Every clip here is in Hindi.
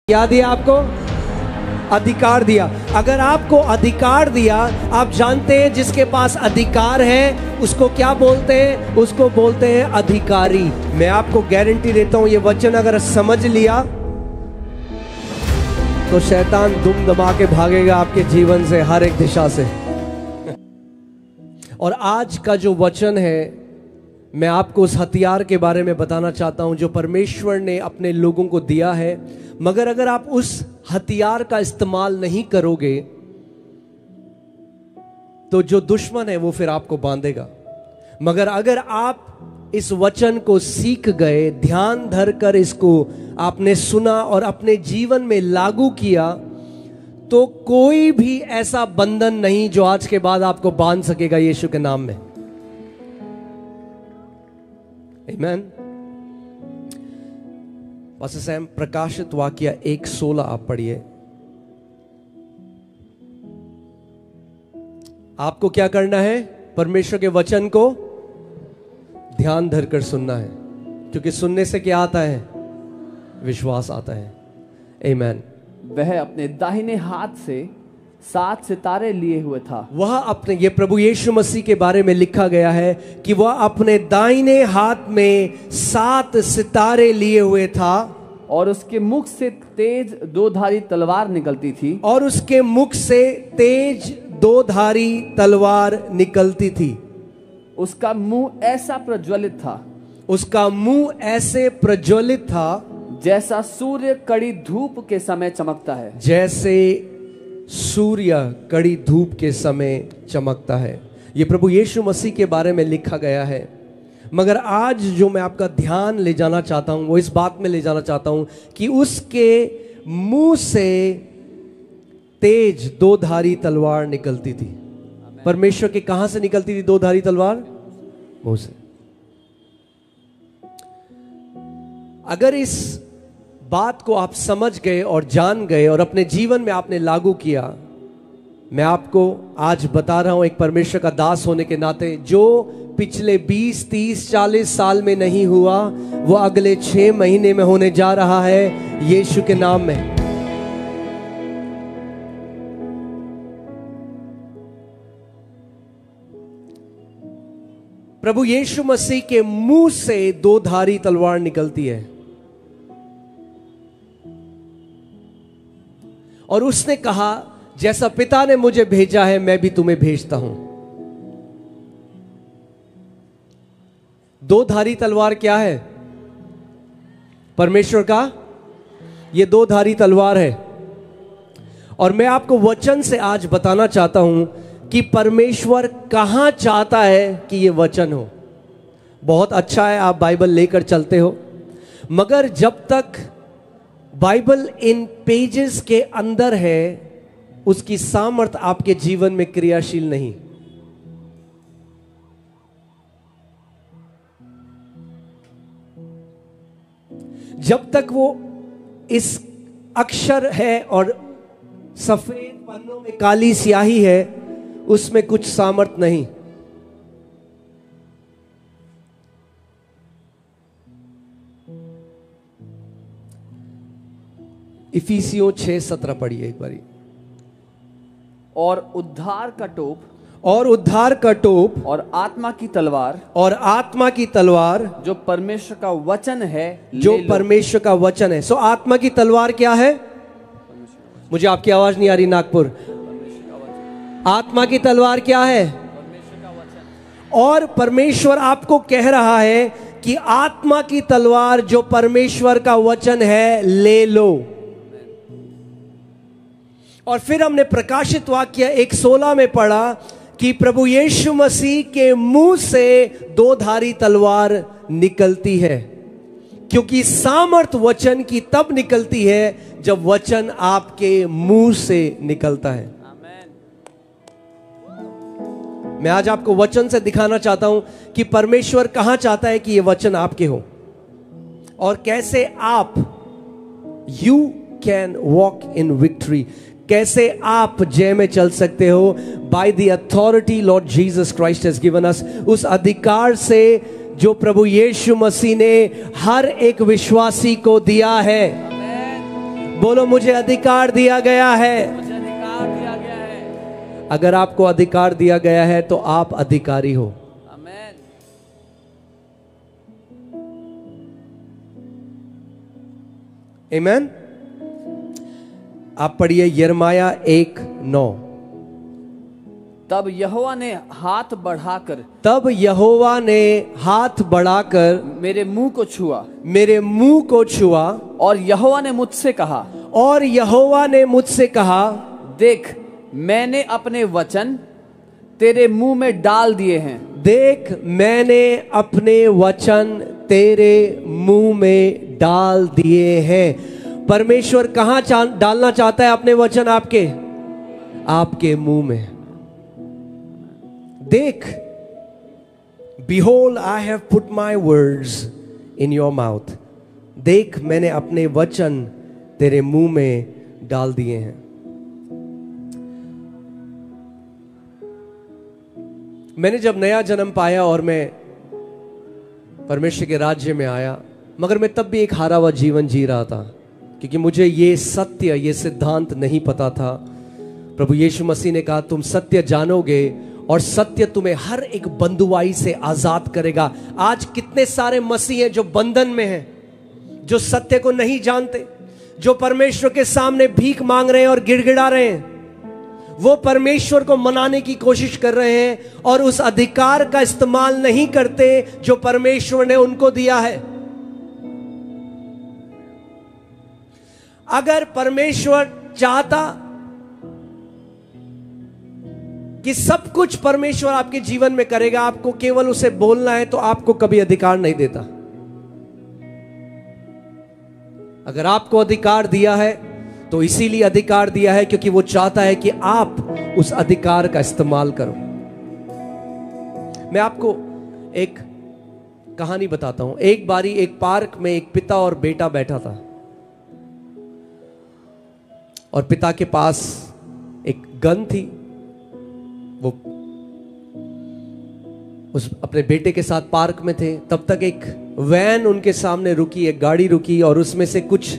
क्या दिया आपको? अधिकार दिया। अगर आपको अधिकार दिया, आप जानते हैं जिसके पास अधिकार है उसको क्या बोलते हैं? उसको बोलते हैं अधिकारी। मैं आपको गारंटी देता हूं, ये वचन अगर समझ लिया तो शैतान दुम दमा के भागेगा आपके जीवन से, हर एक दिशा से। और आज का जो वचन है, मैं आपको उस हथियार के बारे में बताना चाहता हूं जो परमेश्वर ने अपने लोगों को दिया है। मगर अगर आप उस हथियार का इस्तेमाल नहीं करोगे तो जो दुश्मन है वो फिर आपको बांधेगा। मगर अगर आप इस वचन को सीख गए, ध्यान धर कर इसको आपने सुना और अपने जीवन में लागू किया, तो कोई भी ऐसा बंधन नहीं जो आज के बाद आपको बांध सकेगा यीशु के नाम में। आमीन। पास्टर सैम, प्रकाशित वाक्य 1:16 आप पढ़िए। आपको क्या करना है? परमेश्वर के वचन को ध्यान धरकर सुनना है, क्योंकि सुनने से क्या आता है? विश्वास आता है। आमीन। वह अपने दाहिने हाथ से 7 सितारे लिए हुए था। वह अपने, ये प्रभु यीशु मसीह के बारे में लिखा गया है कि वह अपने दाहिने हाथ में 7 सितारे लिए हुए था, और उसके मुख से तेज 2धारी तलवार निकलती थी। और उसके मुख से तेज 2धारी तलवार निकलती थी। उसका मुंह ऐसा प्रज्वलित था, उसका मुंह ऐसे प्रज्वलित था जैसा सूर्य कड़ी धूप के समय चमकता है। जैसे सूर्य कड़ी धूप के समय चमकता है। ये प्रभु यीशु मसीह के बारे में लिखा गया है। मगर आज जो मैं आपका ध्यान ले जाना चाहता हूं वो इस बात में ले जाना चाहता हूं कि उसके मुंह से तेज 2धारी तलवार निकलती थी। परमेश्वर के कहां से निकलती थी 2धारी तलवार? मुंह से। अगर इस बात को आप समझ गए और जान गए और अपने जीवन में आपने लागू किया, मैं आपको आज बता रहा हूं एक परमेश्वर का दास होने के नाते, जो पिछले 20, 30, 40 साल में नहीं हुआ वो अगले 6 महीने में होने जा रहा है यीशु के नाम में। प्रभु यीशु मसीह के मुंह से 2धारी तलवार निकलती है और उसने कहा, जैसा पिता ने मुझे भेजा है मैं भी तुम्हें भेजता हूं। 2धारी तलवार क्या है? परमेश्वर का ये 2धारी तलवार है। और मैं आपको वचन से आज बताना चाहता हूं कि परमेश्वर कहां चाहता है कि ये वचन हो। बहुत अच्छा है आप बाइबल लेकर चलते हो, मगर जब तक बाइबल इन पेजेस के अंदर है उसकी सामर्थ आपके जीवन में क्रियाशील नहीं। जब तक वो इस अक्षर है और सफेद पन्नों में काली स्याही है, उसमें कुछ सामर्थ नहीं। इफिसियों 6:17 पढ़िए एक बारी। और उद्धार का टोप, और उद्धार का टोप, और आत्मा की तलवार, और आत्मा की तलवार, जो परमेश्वर का वचन है, जो परमेश्वर का वचन है। सो आत्मा की तलवार क्या है? मुझे आपकी आवाज नहीं आ रही नागपुर। आत्मा की तलवार क्या है? और परमेश्वर आपको कह रहा है कि आत्मा की तलवार जो परमेश्वर का वचन है ले लो। और फिर हमने प्रकाशित वाक्य 1:16 में पढ़ा कि प्रभु यीशु मसीह के मुंह से 2धारी तलवार निकलती है, क्योंकि सामर्थ वचन की तब निकलती है जब वचन आपके मुंह से निकलता है। मैं आज आपको वचन से दिखाना चाहता हूं कि परमेश्वर कहां चाहता है कि ये वचन आपके हो और कैसे आप you can walk in victory, कैसे आप जय में चल सकते हो। By the authority Lord Jesus Christ has given us, उस अधिकार से जो प्रभु यीशु मसीह ने हर एक विश्वासी को दिया है। बोलो मुझे अधिकार दिया गया है। मुझे अधिकार दिया गया है। अगर आपको अधिकार दिया गया है तो आप अधिकारी हो। आमेन। आमेन। आप पढ़िए यिर्मयाह 1:9। तब यहोवा ने हाथ बढ़ाकर मेरे मुंह को छुआ और यहोवा ने मुझसे कहा देख मैंने अपने वचन तेरे मुंह में डाल दिए हैं। देख मैंने अपने वचन तेरे मुंह में डाल दिए हैं। परमेश्वर कहां डालना चाहता है अपने वचन? आपके मुंह में। देख, behold I have put my words in your mouth। देख मैंने अपने वचन तेरे मुंह में डाल दिए हैं। मैंने जब नया जन्म पाया और मैं परमेश्वर के राज्य में आया, मगर मैं तब भी एक हारा हुआ जीवन जी रहा था, क्योंकि मुझे ये सत्य, ये सिद्धांत नहीं पता था। प्रभु यीशु मसीह ने कहा तुम सत्य जानोगे और सत्य तुम्हें हर एक बंधुआई से आजाद करेगा। आज कितने सारे मसीह हैं जो बंधन में हैं, जो सत्य को नहीं जानते, जो परमेश्वर के सामने भीख मांग रहे हैं और गिड़गिड़ा रहे हैं। वो परमेश्वर को मनाने की कोशिश कर रहे हैं और उस अधिकार का इस्तेमाल नहीं करते जो परमेश्वर ने उनको दिया है। अगर परमेश्वर चाहता कि सब कुछ परमेश्वर आपके जीवन में करेगा, आपको केवल उसे बोलना है, तो आपको कभी अधिकार नहीं देता। अगर आपको अधिकार दिया है तो इसीलिए अधिकार दिया है क्योंकि वो चाहता है कि आप उस अधिकार का इस्तेमाल करो। मैं आपको एक कहानी बताता हूं। एक बारी एक पार्क में एक पिता और बेटा बैठा था और पिता के पास एक गन थी। वो उस अपने बेटे के साथ पार्क में थे। तब तक एक वैन उनके सामने रुकी, एक गाड़ी रुकी और उसमें से कुछ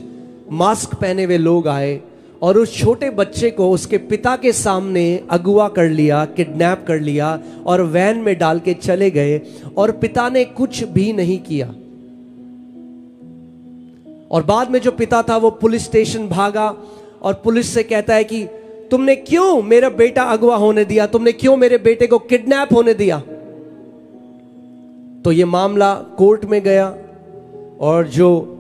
मास्क पहने हुए लोग आए और उस छोटे बच्चे को उसके पिता के सामने अगवा कर लिया, किडनैप कर लिया और वैन में डाल के चले गए और पिता ने कुछ भी नहीं किया। और बाद में जो पिता था वो पुलिस स्टेशन भागा और पुलिस से कहता है कि तुमने क्यों मेरा बेटा अगवा होने दिया, तुमने क्यों मेरे बेटे को किडनैप होने दिया। तो ये मामला कोर्ट में गया और जो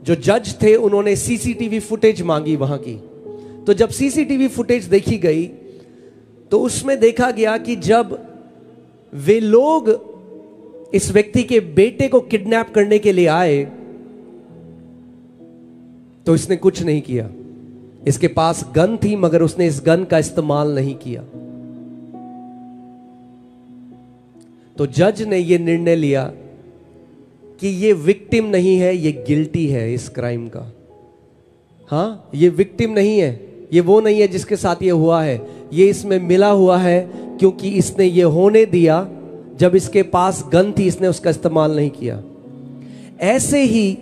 जज थे उन्होंने सीसीटीवी फुटेज मांगी वहां की। तो जब सीसीटीवी फुटेज देखी गई तो उसमें देखा गया कि जब वे लोग इस व्यक्ति के बेटे को किडनैप करने के लिए आए तो इसने कुछ नहीं किया। इसके पास गन थी मगर उसने इस गन का इस्तेमाल नहीं किया। तो जज ने यह निर्णय लिया कि ये विक्टिम नहीं है, ये गिल्टी है इस क्राइम का। हाँ, ये विक्टिम नहीं है, ये वो नहीं है जिसके साथ ये हुआ है, ये इसमें मिला हुआ है क्योंकि इसने ये होने दिया। जब इसके पास गन थी इसने उसका इस्तेमाल नहीं किया। ऐसे ही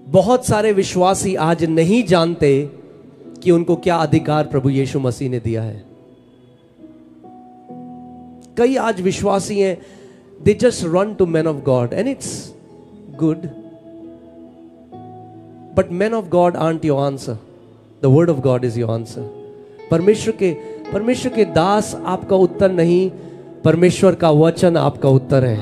बहुत सारे विश्वासी आज नहीं जानते कि उनको क्या अधिकार प्रभु यीशु मसीह ने दिया है। कई आज विश्वासी हैं, they just run to men of God and it's good, but men of God aren't your answer. The word of God is your answer. परमेश्वर के दास आपका उत्तर नहीं, परमेश्वर का वचन आपका उत्तर है।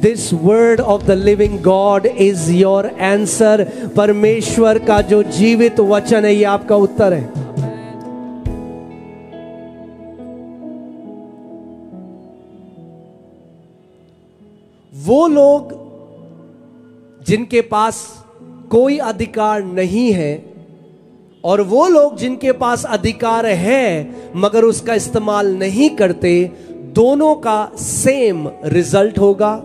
This word of the living God is your answer. परमेश्वर का जो जीवित वचन है ये आपका उत्तर है। वो लोग जिनके पास कोई अधिकार नहीं है और वो लोग जिनके पास अधिकार है मगर उसका इस्तेमाल नहीं करते, दोनों का सेम रिजल्ट होगा,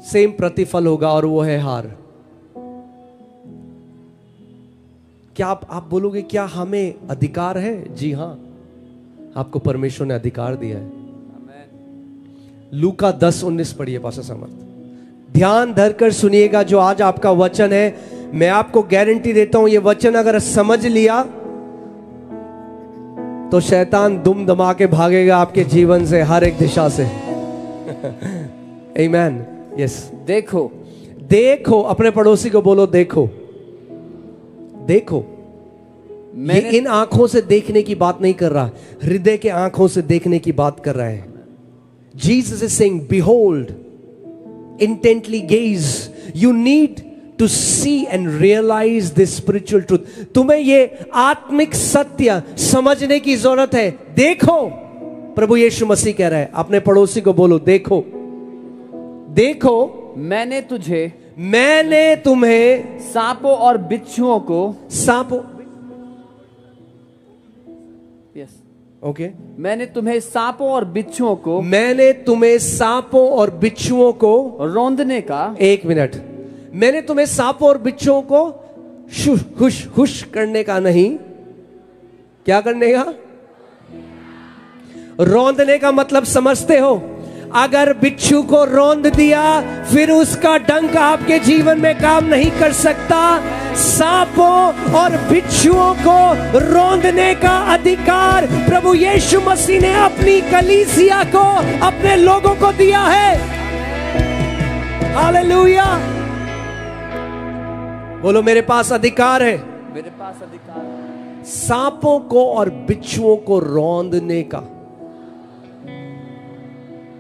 सेम प्रतिफल होगा और वो है हार। क्या आप बोलोगे क्या हमें अधिकार है? जी हां, आपको परमेश्वर ने अधिकार दिया है। लूका 10:19 पढ़िए पास्टर समर्थ। ध्यान धरकर सुनिएगा जो आज आपका वचन है। मैं आपको गारंटी देता हूं, ये वचन अगर समझ लिया तो शैतान दुम दमा के भागेगा आपके जीवन से, हर एक दिशा से। आमीन। यस। देखो, देखो, अपने पड़ोसी को बोलो देखो। देखो, ये इन आंखों से देखने की बात नहीं कर रहा, हृदय के आंखों से देखने की बात कर रहा है। Jesus is saying behold, intently gaze, you need to see and realize this spiritual truth। तुम्हें ये आत्मिक सत्य समझने की जरूरत है। देखो, प्रभु यीशु मसीह कह रहा है, अपने पड़ोसी को बोलो देखो। देखो, मैंने तुम्हें सांपों और बिच्छुओं को, सांपों, यस, ओके, मैंने तुम्हें सांपों और बिच्छुओं को, मैंने तुम्हें सांपों और बिच्छुओं को रौंदने का, एक मिनट, मैंने तुम्हें सांपों और बिच्छुओं को हुश हुश करने का नहीं, क्या करने का? रौंदने का मतलब समझते हो? अगर बिच्छू को रौंद दिया फिर उसका डंक आपके जीवन में काम नहीं कर सकता। सांपों और बिच्छुओं को रौंदने का अधिकार प्रभु यीशु मसीह ने अपनी कलीसिया को, अपने लोगों को दिया है। हालेलुया। बोलो मेरे पास अधिकार है। मेरे पास अधिकार है सांपों को और बिच्छुओं को रौंदने का।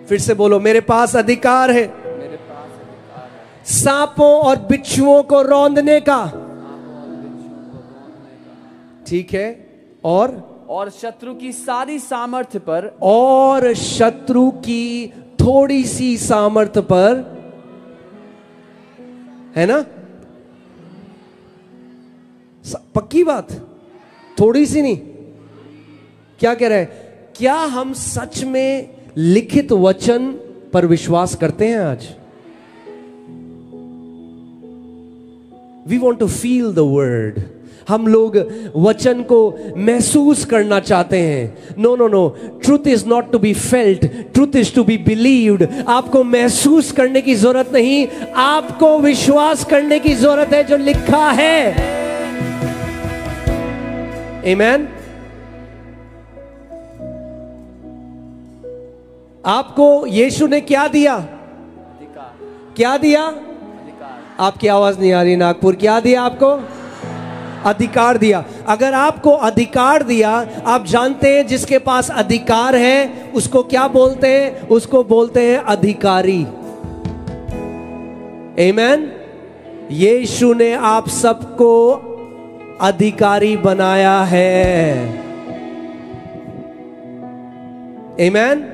फिर से बोलो, मेरे पास अधिकार है। मेरे पास अधिकार है सांपों और बिच्छुओं को रौंदने का। ठीक है। और शत्रु की सारी सामर्थ्य पर, और शत्रु की थोड़ी सी सामर्थ्य पर, है ना? पक्की बात, थोड़ी सी नहीं। क्या कह रहे हैं? क्या हम सच में लिखित वचन पर विश्वास करते हैं आज? We want to feel the word. हम लोग वचन को महसूस करना चाहते हैं। No no no, truth is not to be felt, truth is to be believed. आपको महसूस करने की जरूरत नहीं, आपको विश्वास करने की जरूरत है जो लिखा है। आमीन। आपको यीशु ने क्या दिया? अधिकार। क्या दिया? अधिकार। आपकी आवाज नहीं आ रही नागपुर। क्या दिया आपको? अधिकार दिया। अगर आपको अधिकार दिया, आप जानते हैं जिसके पास अधिकार है उसको क्या बोलते हैं? उसको बोलते हैं अधिकारी। आमीन। यीशु ने आप सबको अधिकारी बनाया है। आमीन।